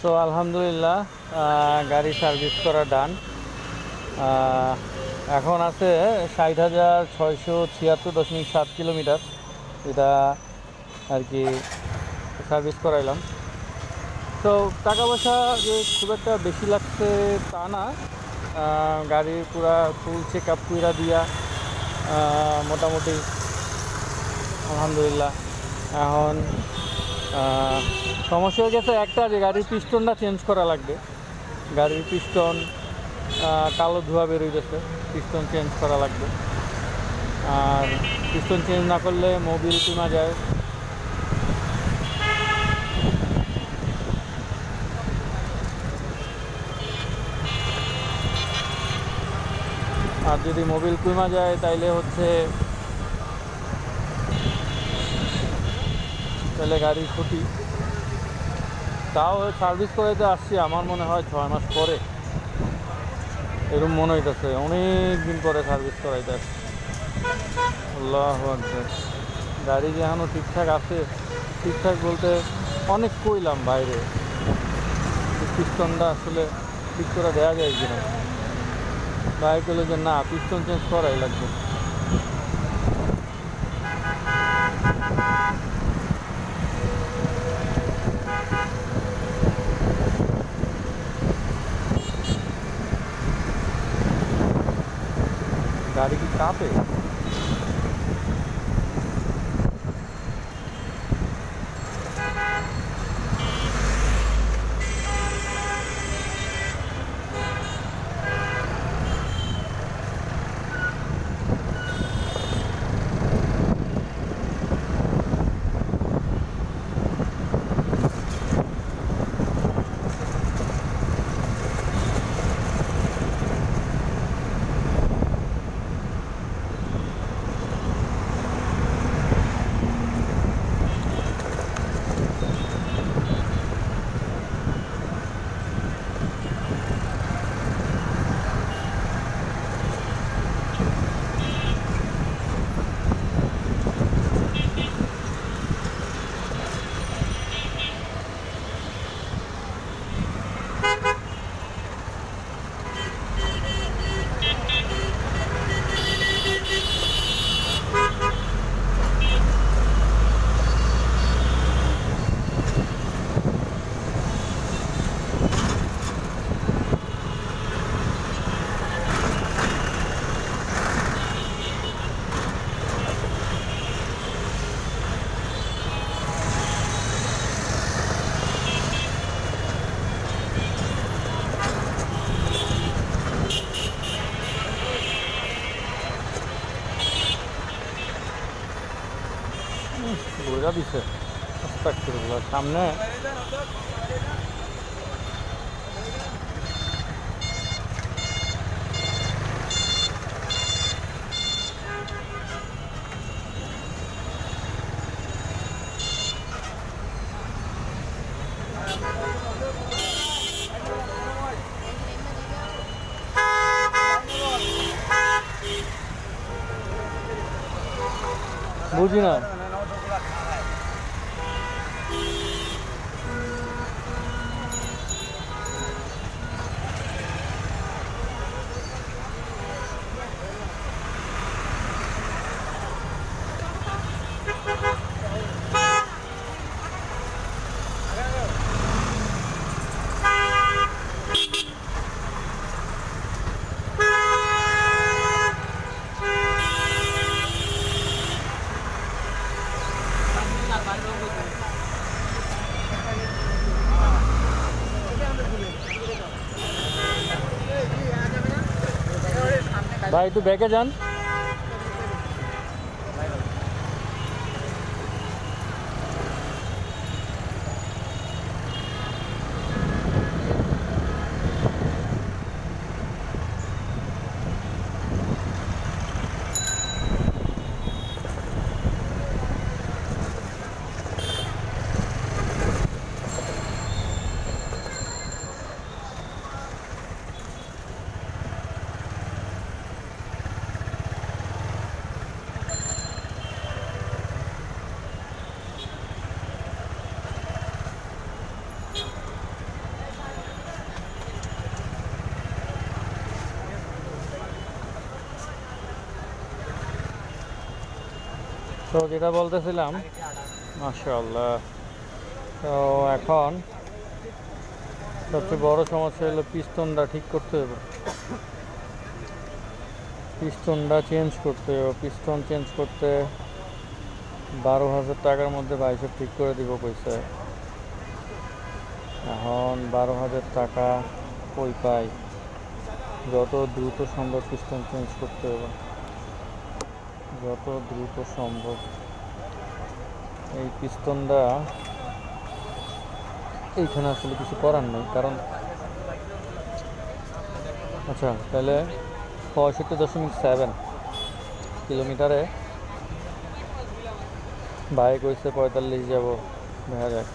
তো আলহামদুলিল্লাহ গাড়ি সার্ভিস করা ডান। এখন আছে 60,676.7 কিলোমিটার, এটা আর কি সার্ভিস করাইলাম। তো টাকা পয়সা যে খুব একটা বেশি লাগছে তা না, গাড়ির পুরা ফুল চেক আপ কইরা দিয়া মোটামুটি আলহামদুলিল্লাহ। এখন সমস্যা হয়ে গেছে একটা, যে গাড়ির পিস্টনটা চেঞ্জ করা লাগবে। গাড়ির পিস্টন কালো ধোঁয়া বেরোয় গেছে, পিস্টন চেঞ্জ করা লাগবে। আর পিস্টন চেঞ্জ না করলে মোবিল কমা যায়। আর যদি মোবিল কমা যায় তাইলে তাহলে গাড়ির ক্ষতি। তাও সার্ভিস করাইতে আসছি আমার মনে হয় 6 মাস পরে, এরকম মনে হইতেছে। অনেক দিন পরে সার্ভিস করাইতে আসছি। আল্লাহু আকবার। গাড়ি যে এখনও ঠিকঠাক আছে, ঠিকঠাক বলতে অনেক কইলাম বাইরে, পিস্টনটা আসলে ঠিক করে দেওয়া যায় কিনা। বাইরে করলে যে না, পিস্টন চেঞ্জ করাই লাগবে। गाड़ी की कापे बोझा दिसे सामने बुझी ना भाई तू बैके जान তো যেটা বলতেছিলাম, মাশাআল্লাহ। তো এখন সবচেয়ে বড় সমস্যা হলো পিস্টনটা ঠিক করতে হবে, পিস্টনটা চেঞ্জ করতে হবে। পিস্টন চেঞ্জ করতে 12,000 টাকার মধ্যে ভাই সব ঠিক করে দিব কইছে। এখন 12,000 টাকা কই পাই? যত দ্রুত সম্ভব পিস্টন চেঞ্জ করতে হবে, যত দ্রুত সম্ভব। এই পিস্টনটা এইখানে আসলে কিছু করার নেই, কারণ আচ্ছা তাহলে 65.7 কিলোমিটারে বাইক হয়েছে 45 যাব, দেখা যাক।